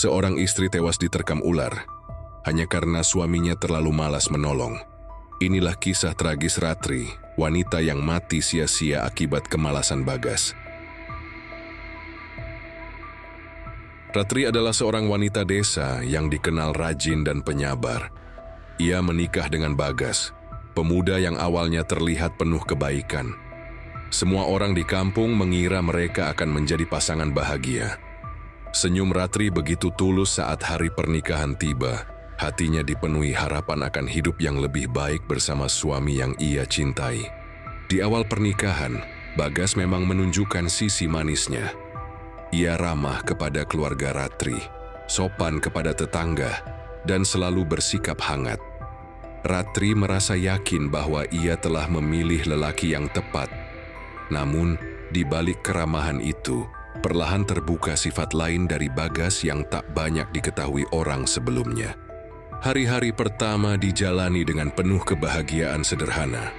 Seorang istri tewas diterkam ular hanya karena suaminya terlalu malas menolong. Inilah kisah tragis Ratri, wanita yang mati sia-sia akibat kemalasan Bagas. Ratri adalah seorang wanita desa yang dikenal rajin dan penyabar. Ia menikah dengan Bagas, pemuda yang awalnya terlihat penuh kebaikan. Semua orang di kampung mengira mereka akan menjadi pasangan bahagia. Senyum Ratri begitu tulus saat hari pernikahan tiba. Hatinya dipenuhi harapan akan hidup yang lebih baik bersama suami yang ia cintai. Di awal pernikahan, Bagas memang menunjukkan sisi manisnya. Ia ramah kepada keluarga Ratri, sopan kepada tetangga, dan selalu bersikap hangat. Ratri merasa yakin bahwa ia telah memilih lelaki yang tepat. Namun, di balik keramahan itu, perlahan terbuka sifat lain dari Bagas yang tak banyak diketahui orang sebelumnya. Hari-hari pertama dijalani dengan penuh kebahagiaan sederhana.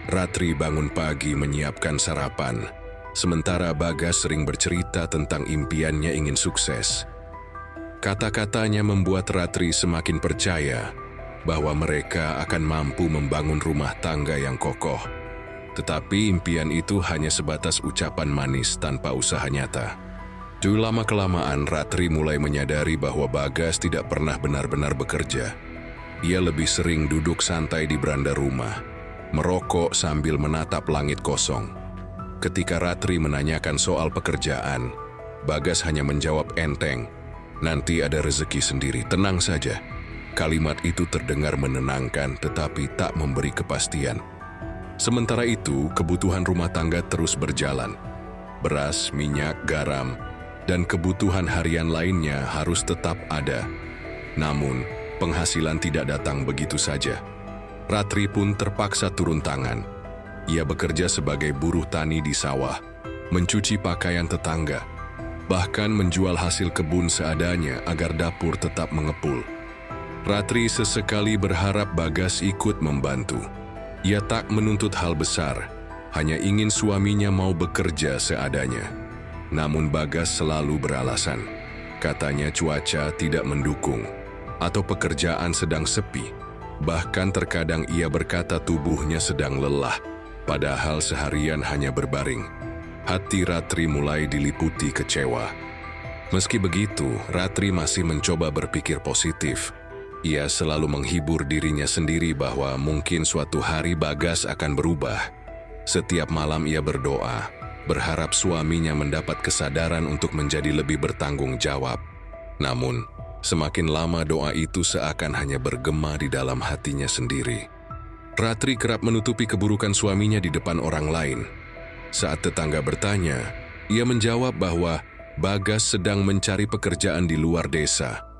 Ratri bangun pagi menyiapkan sarapan, sementara Bagas sering bercerita tentang impiannya ingin sukses. Kata-katanya membuat Ratri semakin percaya bahwa mereka akan mampu membangun rumah tangga yang kokoh. Tetapi impian itu hanya sebatas ucapan manis tanpa usaha nyata. Lama-kelamaan Ratri mulai menyadari bahwa Bagas tidak pernah benar-benar bekerja. Ia lebih sering duduk santai di beranda rumah, merokok sambil menatap langit kosong. Ketika Ratri menanyakan soal pekerjaan, Bagas hanya menjawab enteng, "Nanti ada rezeki sendiri, tenang saja." Kalimat itu terdengar menenangkan tetapi tak memberi kepastian. Sementara itu, kebutuhan rumah tangga terus berjalan. Beras, minyak, garam, dan kebutuhan harian lainnya harus tetap ada. Namun, penghasilan tidak datang begitu saja. Ratri pun terpaksa turun tangan. Ia bekerja sebagai buruh tani di sawah, mencuci pakaian tetangga, bahkan menjual hasil kebun seadanya agar dapur tetap mengepul. Ratri sesekali berharap Bagas ikut membantu. Ia tak menuntut hal besar, hanya ingin suaminya mau bekerja seadanya. Namun Bagas selalu beralasan. Katanya cuaca tidak mendukung, atau pekerjaan sedang sepi. Bahkan terkadang ia berkata tubuhnya sedang lelah, padahal seharian hanya berbaring. Hati Ratri mulai diliputi kecewa. Meski begitu, Ratri masih mencoba berpikir positif. Ia selalu menghibur dirinya sendiri bahwa mungkin suatu hari Bagas akan berubah. Setiap malam ia berdoa, berharap suaminya mendapat kesadaran untuk menjadi lebih bertanggung jawab. Namun, semakin lama doa itu seakan hanya bergema di dalam hatinya sendiri. Ratri kerap menutupi keburukan suaminya di depan orang lain. Saat tetangga bertanya, ia menjawab bahwa Bagas sedang mencari pekerjaan di luar desa.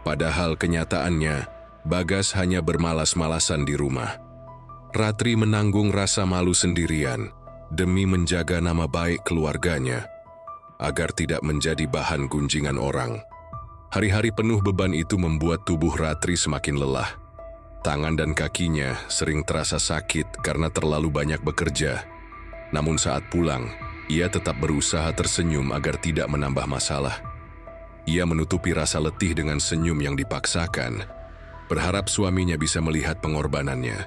Padahal kenyataannya, Bagas hanya bermalas-malasan di rumah. Ratri menanggung rasa malu sendirian demi menjaga nama baik keluarganya, agar tidak menjadi bahan gunjingan orang. Hari-hari penuh beban itu membuat tubuh Ratri semakin lelah. Tangan dan kakinya sering terasa sakit karena terlalu banyak bekerja. Namun saat pulang, ia tetap berusaha tersenyum agar tidak menambah masalah. Ia menutupi rasa letih dengan senyum yang dipaksakan, berharap suaminya bisa melihat pengorbanannya.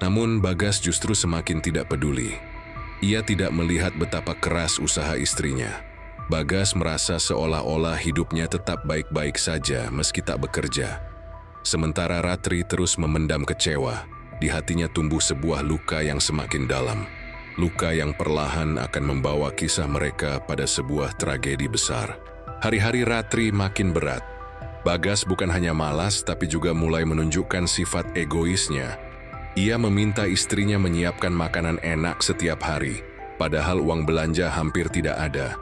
Namun Bagas justru semakin tidak peduli. Ia tidak melihat betapa keras usaha istrinya. Bagas merasa seolah-olah hidupnya tetap baik-baik saja meski tak bekerja. Sementara Ratri terus memendam kecewa, di hatinya tumbuh sebuah luka yang semakin dalam. Luka yang perlahan akan membawa kisah mereka pada sebuah tragedi besar. Hari-hari Ratri makin berat. Bagas bukan hanya malas, tapi juga mulai menunjukkan sifat egoisnya. Ia meminta istrinya menyiapkan makanan enak setiap hari, padahal uang belanja hampir tidak ada.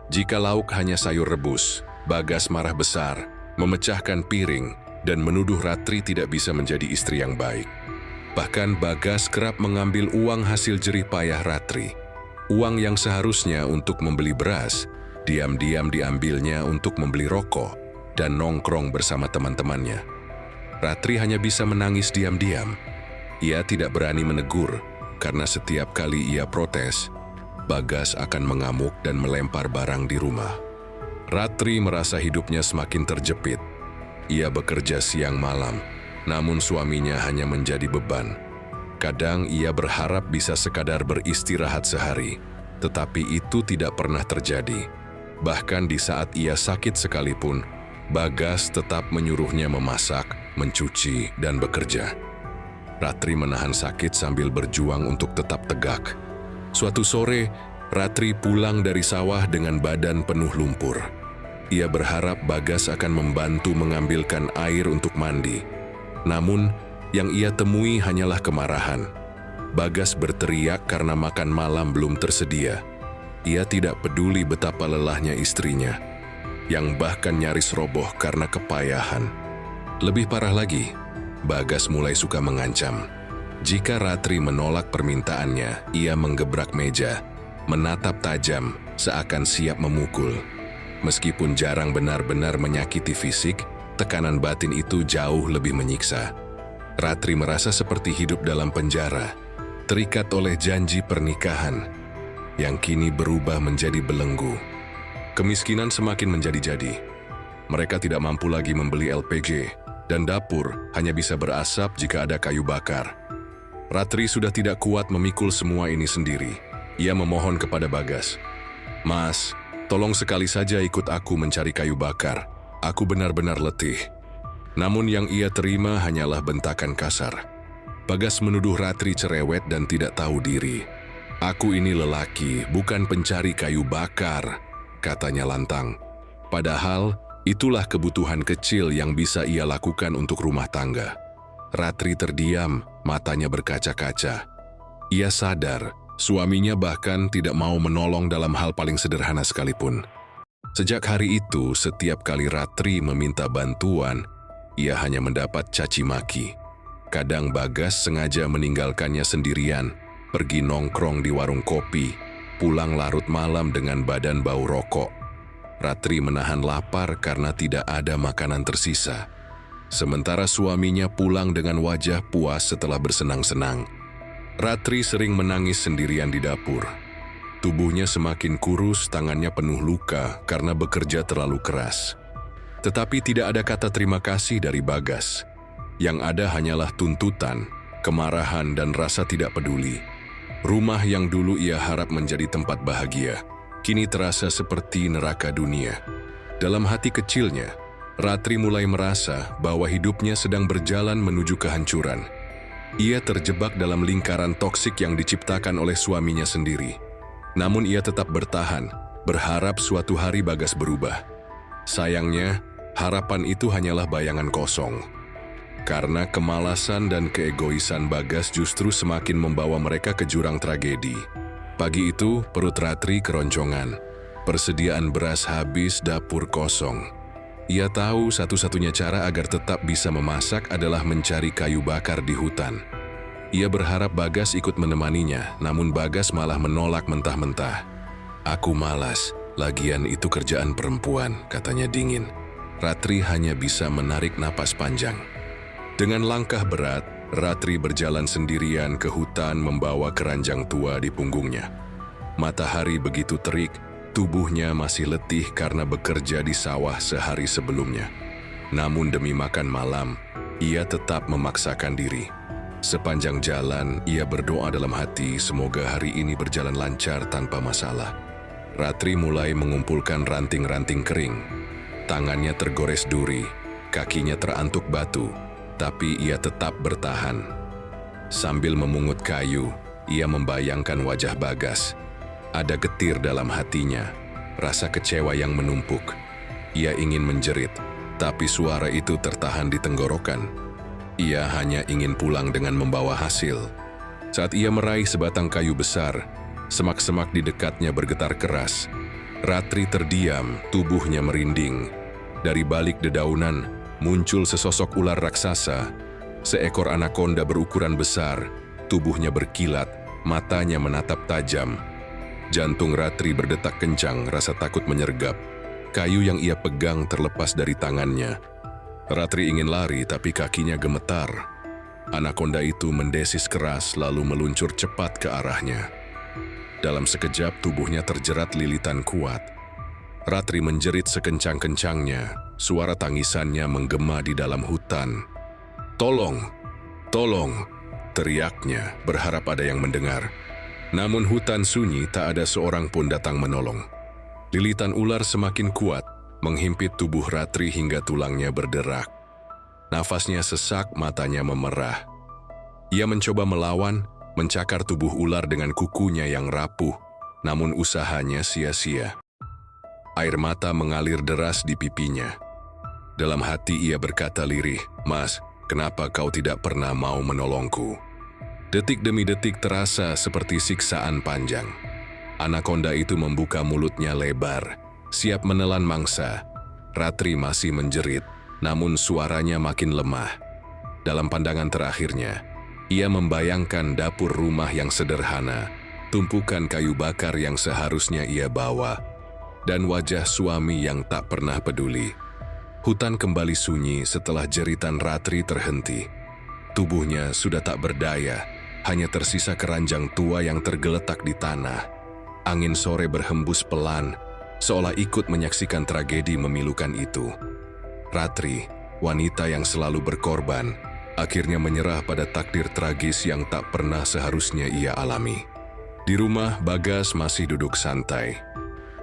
Jika lauk hanya sayur rebus, Bagas marah besar, memecahkan piring, dan menuduh Ratri tidak bisa menjadi istri yang baik. Bahkan Bagas kerap mengambil uang hasil jerih payah Ratri. Uang yang seharusnya untuk membeli beras, diam-diam diambilnya untuk membeli rokok dan nongkrong bersama teman-temannya. Ratri hanya bisa menangis diam-diam. Ia tidak berani menegur, karena setiap kali ia protes, Bagas akan mengamuk dan melempar barang di rumah. Ratri merasa hidupnya semakin terjepit. Ia bekerja siang malam, namun suaminya hanya menjadi beban. Kadang ia berharap bisa sekadar beristirahat sehari, tetapi itu tidak pernah terjadi. Bahkan di saat ia sakit sekalipun, Bagas tetap menyuruhnya memasak, mencuci, dan bekerja. Ratri menahan sakit sambil berjuang untuk tetap tegak. Suatu sore, Ratri pulang dari sawah dengan badan penuh lumpur. Ia berharap Bagas akan membantu mengambilkan air untuk mandi. Namun, yang ia temui hanyalah kemarahan. Bagas berteriak karena makan malam belum tersedia. Ia tidak peduli betapa lelahnya istrinya, yang bahkan nyaris roboh karena kepayahan. Lebih parah lagi, Bagas mulai suka mengancam. Jika Ratri menolak permintaannya, ia menggebrak meja, menatap tajam, seakan siap memukul. Meskipun jarang benar-benar menyakiti fisik, tekanan batin itu jauh lebih menyiksa. Ratri merasa seperti hidup dalam penjara, terikat oleh janji pernikahan, yang kini berubah menjadi belenggu. Kemiskinan semakin menjadi-jadi. Mereka tidak mampu lagi membeli LPG, dan dapur hanya bisa berasap jika ada kayu bakar. Ratri sudah tidak kuat memikul semua ini sendiri. Ia memohon kepada Bagas, "Mas, tolong sekali saja ikut aku mencari kayu bakar. Aku benar-benar letih." Namun yang ia terima hanyalah bentakan kasar. Bagas menuduh Ratri cerewet dan tidak tahu diri. "Aku ini lelaki, bukan pencari kayu bakar," katanya lantang. Padahal, itulah kebutuhan kecil yang bisa ia lakukan untuk rumah tangga. Ratri terdiam, matanya berkaca-kaca. Ia sadar, suaminya bahkan tidak mau menolong dalam hal paling sederhana sekalipun. Sejak hari itu, setiap kali Ratri meminta bantuan, ia hanya mendapat caci maki. Kadang Bagas sengaja meninggalkannya sendirian, pergi nongkrong di warung kopi, pulang larut malam dengan badan bau rokok. Ratri menahan lapar karena tidak ada makanan tersisa. Sementara suaminya pulang dengan wajah puas setelah bersenang-senang. Ratri sering menangis sendirian di dapur. Tubuhnya semakin kurus, tangannya penuh luka karena bekerja terlalu keras. Tetapi tidak ada kata terima kasih dari Bagas. Yang ada hanyalah tuntutan, kemarahan, dan rasa tidak peduli. Rumah yang dulu ia harap menjadi tempat bahagia, kini terasa seperti neraka dunia. Dalam hati kecilnya, Ratri mulai merasa bahwa hidupnya sedang berjalan menuju kehancuran. Ia terjebak dalam lingkaran toksik yang diciptakan oleh suaminya sendiri. Namun ia tetap bertahan, berharap suatu hari Bagas berubah. Sayangnya, harapan itu hanyalah bayangan kosong. Karena kemalasan dan keegoisan Bagas justru semakin membawa mereka ke jurang tragedi. Pagi itu, perut Ratri keroncongan. Persediaan beras habis, dapur kosong. Ia tahu satu-satunya cara agar tetap bisa memasak adalah mencari kayu bakar di hutan. Ia berharap Bagas ikut menemaninya, namun Bagas malah menolak mentah-mentah. "Aku malas, lagian itu kerjaan perempuan," katanya dingin. Ratri hanya bisa menarik napas panjang. Dengan langkah berat, Ratri berjalan sendirian ke hutan membawa keranjang tua di punggungnya. Matahari begitu terik, tubuhnya masih letih karena bekerja di sawah sehari sebelumnya. Namun demi makan malam, ia tetap memaksakan diri. Sepanjang jalan, ia berdoa dalam hati semoga hari ini berjalan lancar tanpa masalah. Ratri mulai mengumpulkan ranting-ranting kering. Tangannya tergores duri, kakinya terantuk batu. Tapi ia tetap bertahan. Sambil memungut kayu, ia membayangkan wajah Bagas. Ada getir dalam hatinya, rasa kecewa yang menumpuk. Ia ingin menjerit, tapi suara itu tertahan di tenggorokan. Ia hanya ingin pulang dengan membawa hasil. Saat ia meraih sebatang kayu besar, semak-semak di dekatnya bergetar keras. Ratri terdiam, tubuhnya merinding. Dari balik dedaunan, muncul sesosok ular raksasa, seekor anakonda berukuran besar, tubuhnya berkilat, matanya menatap tajam. Jantung Ratri berdetak kencang, rasa takut menyergap. Kayu yang ia pegang terlepas dari tangannya. Ratri ingin lari, tapi kakinya gemetar. Anakonda itu mendesis keras lalu meluncur cepat ke arahnya. Dalam sekejap tubuhnya terjerat lilitan kuat. Ratri menjerit sekencang-kencangnya, suara tangisannya menggema di dalam hutan. "Tolong! Tolong!" teriaknya, berharap ada yang mendengar. Namun hutan sunyi, tak ada seorang pun datang menolong. Lilitan ular semakin kuat, menghimpit tubuh Ratri hingga tulangnya berderak. Nafasnya sesak, matanya memerah. Ia mencoba melawan, mencakar tubuh ular dengan kukunya yang rapuh, namun usahanya sia-sia. Air mata mengalir deras di pipinya. Dalam hati ia berkata lirih, "Mas, kenapa kau tidak pernah mau menolongku?" Detik demi detik terasa seperti siksaan panjang. Anakonda itu membuka mulutnya lebar, siap menelan mangsa. Ratri masih menjerit, namun suaranya makin lemah. Dalam pandangan terakhirnya, ia membayangkan dapur rumah yang sederhana, tumpukan kayu bakar yang seharusnya ia bawa, dan wajah suami yang tak pernah peduli. Hutan kembali sunyi setelah jeritan Ratri terhenti. Tubuhnya sudah tak berdaya, hanya tersisa keranjang tua yang tergeletak di tanah. Angin sore berhembus pelan, seolah ikut menyaksikan tragedi memilukan itu. Ratri, wanita yang selalu berkorban, akhirnya menyerah pada takdir tragis yang tak pernah seharusnya ia alami. Di rumah, Bagas masih duduk santai.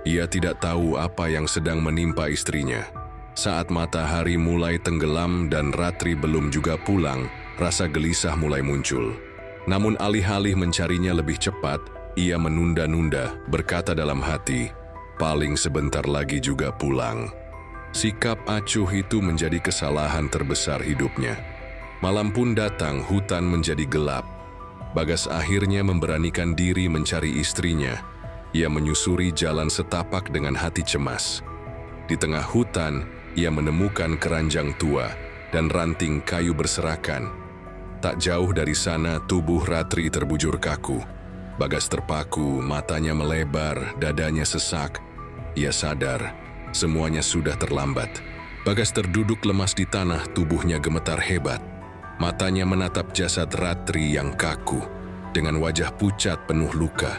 Ia tidak tahu apa yang sedang menimpa istrinya. Saat matahari mulai tenggelam dan Ratri belum juga pulang, rasa gelisah mulai muncul. Namun alih-alih mencarinya lebih cepat, ia menunda-nunda, berkata dalam hati, "Paling sebentar lagi juga pulang." Sikap acuh itu menjadi kesalahan terbesar hidupnya. Malam pun datang, hutan menjadi gelap. Bagas akhirnya memberanikan diri mencari istrinya. Ia menyusuri jalan setapak dengan hati cemas. Di tengah hutan, ia menemukan keranjang tua dan ranting kayu berserakan. Tak jauh dari sana, tubuh Ratri terbujur kaku. Bagas terpaku, matanya melebar, dadanya sesak. Ia sadar, semuanya sudah terlambat. Bagas terduduk lemas di tanah, tubuhnya gemetar hebat. Matanya menatap jasad Ratri yang kaku, dengan wajah pucat penuh luka.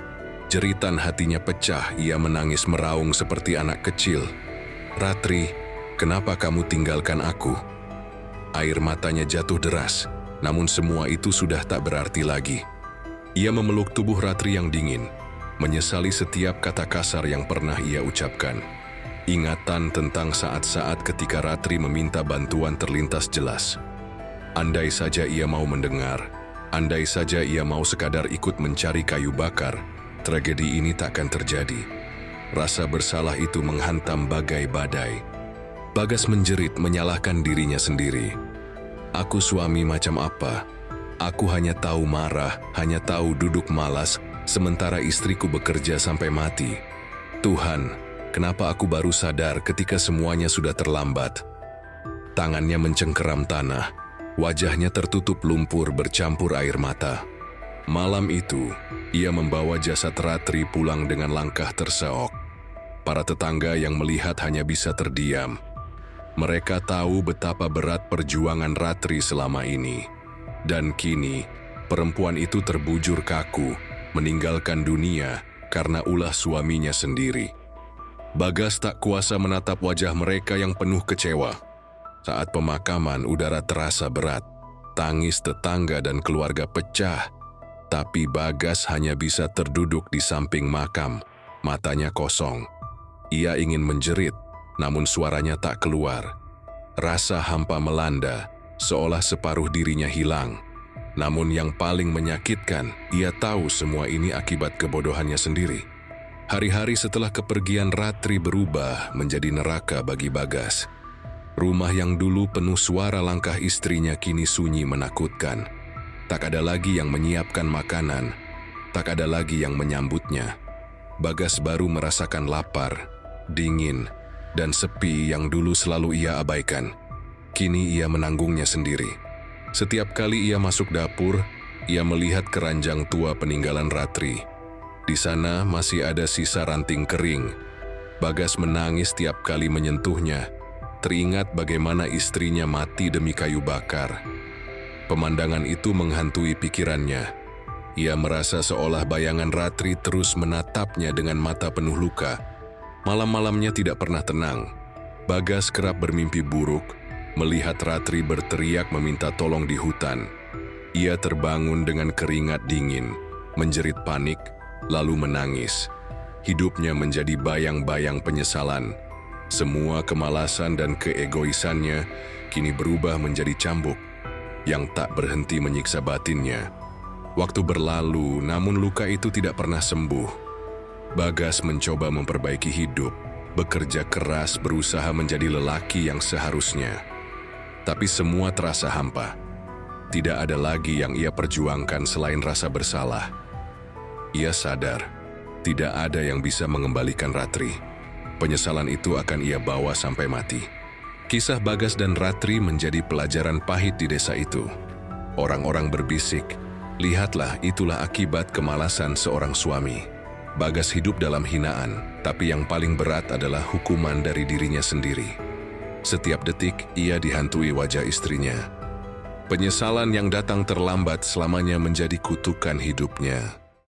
Jeritan hatinya pecah, ia menangis meraung seperti anak kecil. "Ratri, kenapa kamu tinggalkan aku?" Air matanya jatuh deras, namun semua itu sudah tak berarti lagi. Ia memeluk tubuh Ratri yang dingin, menyesali setiap kata kasar yang pernah ia ucapkan. Ingatan tentang saat-saat ketika Ratri meminta bantuan terlintas jelas. Andai saja ia mau mendengar, andai saja ia mau sekadar ikut mencari kayu bakar, tragedi ini takkan terjadi. Rasa bersalah itu menghantam bagai badai. Bagas menjerit, menyalahkan dirinya sendiri. "Aku suami macam apa? Aku hanya tahu marah, hanya tahu duduk malas, sementara istriku bekerja sampai mati. Tuhan, kenapa aku baru sadar ketika semuanya sudah terlambat?" Tangannya mencengkeram tanah, wajahnya tertutup lumpur bercampur air mata. Malam itu, ia membawa jasad Ratri pulang dengan langkah terseok. Para tetangga yang melihat hanya bisa terdiam. Mereka tahu betapa berat perjuangan Ratri selama ini. Dan kini, perempuan itu terbujur kaku, meninggalkan dunia karena ulah suaminya sendiri. Bagas tak kuasa menatap wajah mereka yang penuh kecewa. Saat pemakaman, udara terasa berat. Tangis tetangga dan keluarga pecah. Tapi Bagas hanya bisa terduduk di samping makam, matanya kosong. Ia ingin menjerit, namun suaranya tak keluar. Rasa hampa melanda, seolah separuh dirinya hilang. Namun yang paling menyakitkan, ia tahu semua ini akibat kebodohannya sendiri. Hari-hari setelah kepergian Ratri berubah menjadi neraka bagi Bagas. Rumah yang dulu penuh suara langkah istrinya kini sunyi menakutkan. Tak ada lagi yang menyiapkan makanan, tak ada lagi yang menyambutnya. Bagas baru merasakan lapar, dingin, dan sepi yang dulu selalu ia abaikan. Kini ia menanggungnya sendiri. Setiap kali ia masuk dapur, ia melihat keranjang tua peninggalan Ratri. Di sana masih ada sisa ranting kering. Bagas menangis tiap kali menyentuhnya, teringat bagaimana istrinya mati demi kayu bakar. Pemandangan itu menghantui pikirannya. Ia merasa seolah bayangan Ratri terus menatapnya dengan mata penuh luka. Malam-malamnya tidak pernah tenang. Bagas kerap bermimpi buruk, melihat Ratri berteriak meminta tolong di hutan. Ia terbangun dengan keringat dingin, menjerit panik, lalu menangis. Hidupnya menjadi bayang-bayang penyesalan. Semua kemalasan dan keegoisannya kini berubah menjadi cambuk yang tak berhenti menyiksa batinnya. Waktu berlalu, namun luka itu tidak pernah sembuh. Bagas mencoba memperbaiki hidup, bekerja keras, berusaha menjadi lelaki yang seharusnya. Tapi semua terasa hampa. Tidak ada lagi yang ia perjuangkan selain rasa bersalah. Ia sadar, tidak ada yang bisa mengembalikan Ratri. Penyesalan itu akan ia bawa sampai mati. Kisah Bagas dan Ratri menjadi pelajaran pahit di desa itu. Orang-orang berbisik, lihatlah itulah akibat kemalasan seorang suami. Bagas hidup dalam hinaan, tapi yang paling berat adalah hukuman dari dirinya sendiri. Setiap detik ia dihantui wajah istrinya. Penyesalan yang datang terlambat selamanya menjadi kutukan hidupnya.